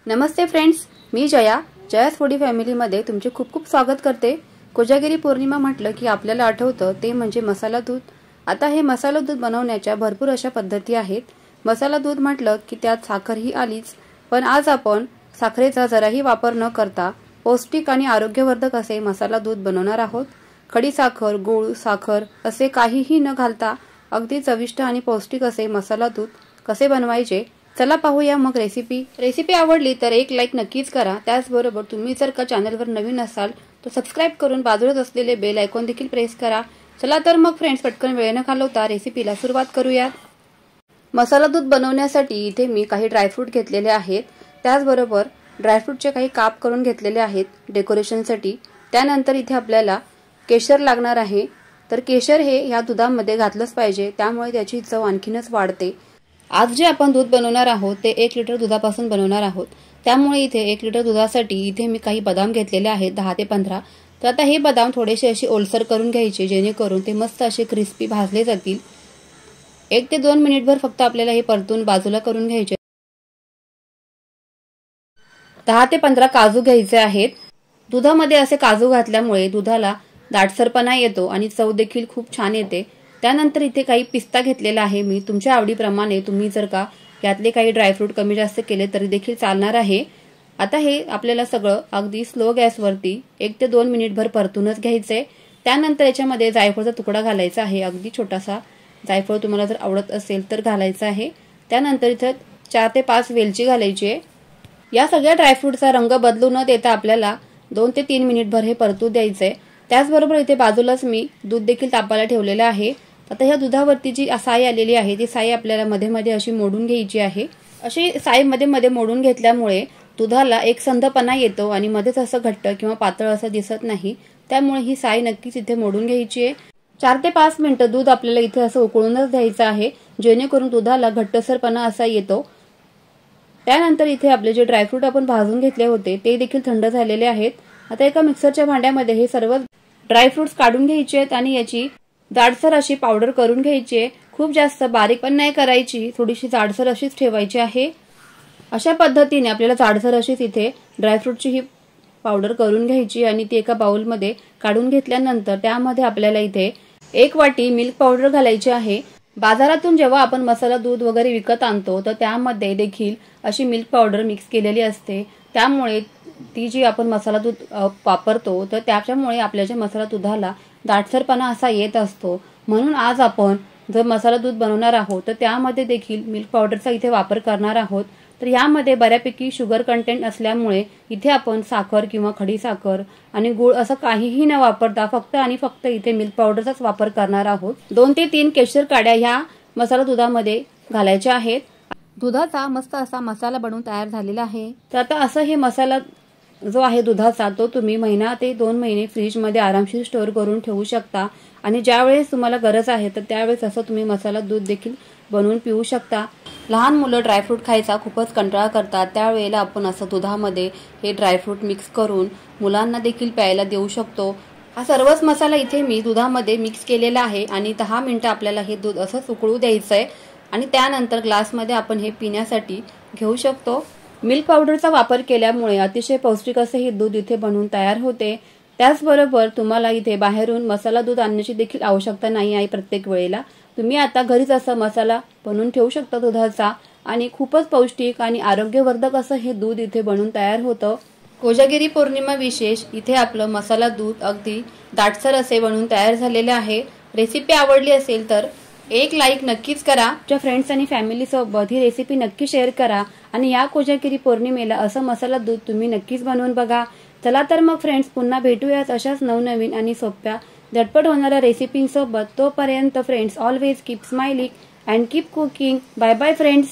नमस्ते friends, मी जयास foodie फॅमिलीमध्ये तुमचे खूप खूप स्वागत करते। कोजागिरी पौर्णिमा म्हटलं की आपल्याला आठवतं ते म्हणजे मसाला दूध। आता हे मसाला दूध बनवण्याच्या भरपूर अशा पद्धती आहेत। मसाला दूध म्हटलं की त्यात साखरही आलीच, पण आज आपण साखरेचा जराही वापर न करता पौष्टिक आणि आरोग्यवर्धक असे मसाला दूध बनवणार आहोत। खडी साखर, गूळ, साखर असे काहीही न घालता अगदी चविष्ट आणि पौष्टिक असे मसाला दूध कसे बनवायचे चला पाहूया मग रेसिपी आवडली तर एक लाईक नक्कीच करा। त्याचबरोबर तुम्ही जर का चॅनलवर नवीन असाल तर सबस्क्राइब करून बाजूलाच असलेले बेल आयकॉन देखील प्रेस करा। चला तर मग फ्रेंड्स, पटकन वेळ न घालवता रेसिपीला सुरुवात करूया। मसाला दूध बनवण्यासाठी इथे मी काही ड्रायफ्रूट घेतलेले आहेत। त्याचबरोबर ड्रायफ्रूटचे काही काप करून घेतलेले आहेत डेकोरेशनसाठी। त्यानंतर इथे आपल्याला केशर लागणार आहे, तर केशर हे या दुधामध्ये घातलंच पाहिजे, त्यामुळे त्याची चव आणखीनच वाढते। आज जे आपण दूध बनवणार आहोत ते 1 लिटर दुधापासून बनवणार आहोत, त्यामुळे इथे 1 लिटर दुधासाठी इथे मी काही बदाम घेतलेले आहेत 10 ते 15। तर आता हे बदाम थोडेसे असे ओलसर करून घ्यायचे, जेणेकरून ते मस्त असे क्रिस्पी भाजले जातील। 1 ते 2 मिनिटभर फक्त आपल्याला हे परतून बाजूला करून घ्यायचे। 10 ते 15 काजू घ्यायचे आहेत। दुधामध्ये असे काजू घातल्यामुळे दुधाला दाटसरपणा येतो आणि चव देखील खूप छान येते। त्यानंतर इथे काही पिस्ता घेतलेला आहे मी, तुमच्या आवडीप्रमाणे तुम्ही जर का यातले काही ड्रायफ्रूट कमी जास्त केले तरी देखील चालणार आहे। आता हे आपल्याला सगळं अगदी स्लो गॅसवरती 1 ते 2 मिनिटभर परतूनच घ्यायचंय। त्यानंतर याच्यामध्ये जायफळचा तुकडा घालायचा आहे, अगदी छोटासा। जायफळ तुम्हाला जर आवडत असेल तर घालायचं आहे। त्यानंतर इथे 4 ते 5 वेलची घालायची आहे। या सगळ्या ड्रायफ्रूटचा रंग बदलू न देता आपल्याला 2 ते 3 मिनिटभर हे परतू द्यायचंय। त्याचबरोबर इथे बाजूलाच मी दूध देखील तापायला ठेवलेलं आहे। आता ह्या दुधावरती जी साई आलेली आहे ती साई आपल्याला मध्ये मध्ये अशी मोडून घ्यायची आहे। अशी साई मध्ये मध्ये मोडून घेतल्यामुळे दुधाला एक संधपणा येतो आणि मध्येच असं घट्ट किंवा पातळ असं दिसत नाही, त्यामुळे ही साई नक्कीच इथे मोडून घ्यायची आहे। 4 ते 5 मिनिटं दूध आपल्याला इथे असं उकळूनच द्यायचं आहे, जेणेकरून दुधाला घट्टसरपणा असा येतो। त्यानंतर इथे आपले जे ड्रायफ्रूट आपण भाजून घेतले होते ते देखील थंड झालेले आहेत। आता एका मिक्सरच्या भांड्यामध्ये हे सर्व ड्रायफ्रुट्स काढून घ्यायचे आहेत आणि याची जाडसर अशी पावडर करून घ्यायची आहे। खूप जास्त बारीक पण नाही करायची, थोडीशी जाडसर अशीच ठेवायची आहे। अशा पद्धतीने आपल्याला जाडसर अशीच इथे ड्रायफ्रूटची ही पावडर करून घ्यायची आणि ती एका बाउलमध्ये काढून घेतल्यानंतर त्यामध्ये आपल्याला इथे 1 वाटी मिल्क पावडर घालायची आहे। बाजारातून जेव्हा आपण मसाला दूध वगैरे विकत आणतो तर त्यामध्ये देखील अशी मिल्क पावडर मिक्स केलेली असते, त्यामुळे ती जी आपण मसाला दूध वापरतो तर त्याच्यामुळे आपल्या जे मसाला दुधाला दाटसरपणा असा येत असतो। म्हणून आज आपण जर मसाला दूध बनवणार आहोत तर त्यामध्ये देखील मिल्क पावडरचा इथे वापर करणार आहोत। तर यामध्ये बऱ्यापैकी शुगर कंटेंट असल्यामुळे इथे आपण साखर किंवा खडी साखर आणि गूळ असं काहीही न वापरता फक्त आणि फक्त इथे मिल्क पावडरचाच वापर करणार आहोत। 2 ते 3 केशर काड्या ह्या मसाला दुधामध्ये घालायच्या आहेत। दुधाचा मस्त असा मसाला बनवून तयार झालेला आहे। तर आता असं हे मसाला जो आहे दुधाचा तो तुम्ही 1 ते 2 महिने फ्रीज मध्ये आरामशीर स्टोअर करून ठेवू शकता आणि ज्यावेळेस तुम्हाला गरज आहे तर त्यावेळेस असं तुम्ही मसाला दूध देखील बनवून पिऊ शकता। लहान मुलं ड्रायफ्रूट खायचा खूपच कंटाळा करतात, त्यावेळेला आपण असं दुधामध्ये हे ड्रायफ्रूट मिक्स करून मुलांना देखील प्यायला देऊ शकतो। हा सर्वच मसाला इथे मी दुधामध्ये मिक्स केलेला आहे आणि 10 मिनिटं आपल्याला हे दूध असंच उकळू द्यायचंय आणि त्यानंतर ग्लासमध्ये आपण हे पिण्यासाठी घेऊ शकतो। मिल्क पावडरचा वापर केल्यामुळे अतिशय पौष्टिक असे हे दूध इथे बनवून तयार होते। त्याचबरोबर तुम्हाला इथे बाहेरून मसाला दूध आणण्याची देखील आवश्यकता नाही आहे प्रत्येक वेळेला। तुम्ही आता घरीच असा मसाला बनवून ठेवू शकता दुधाचा आणि खूपच पौष्टिक आणि आरोग्यवर्धक असं हे दूध इथे बनवून तयार होतं। कोजागिरी पौर्णिमा विशेष इथे आपलं मसाला दूध अगदी दाटसर असे बनवून तयार झालेले आहे। रेसिपी आवडली असेल तर एक लाईक नक्कीच करा। तुमच्या फ्रेंड्स आणि फॅमिली सोबत ही रेसिपी नक्की शेअर करा आणि या कोजागिरी पौर्णिमेला असं मसाला दूध तुम्ही नक्कीच बनवून बघा। चला तर मग फ्रेंड्स, पुन्हा भेटूयाच अशाच नवनवीन आणि सोप्या झटपट होणाऱ्या रेसिपींसोबत। तोपर्यंत friends, always keep smiling and keep cooking. Bye bye friends.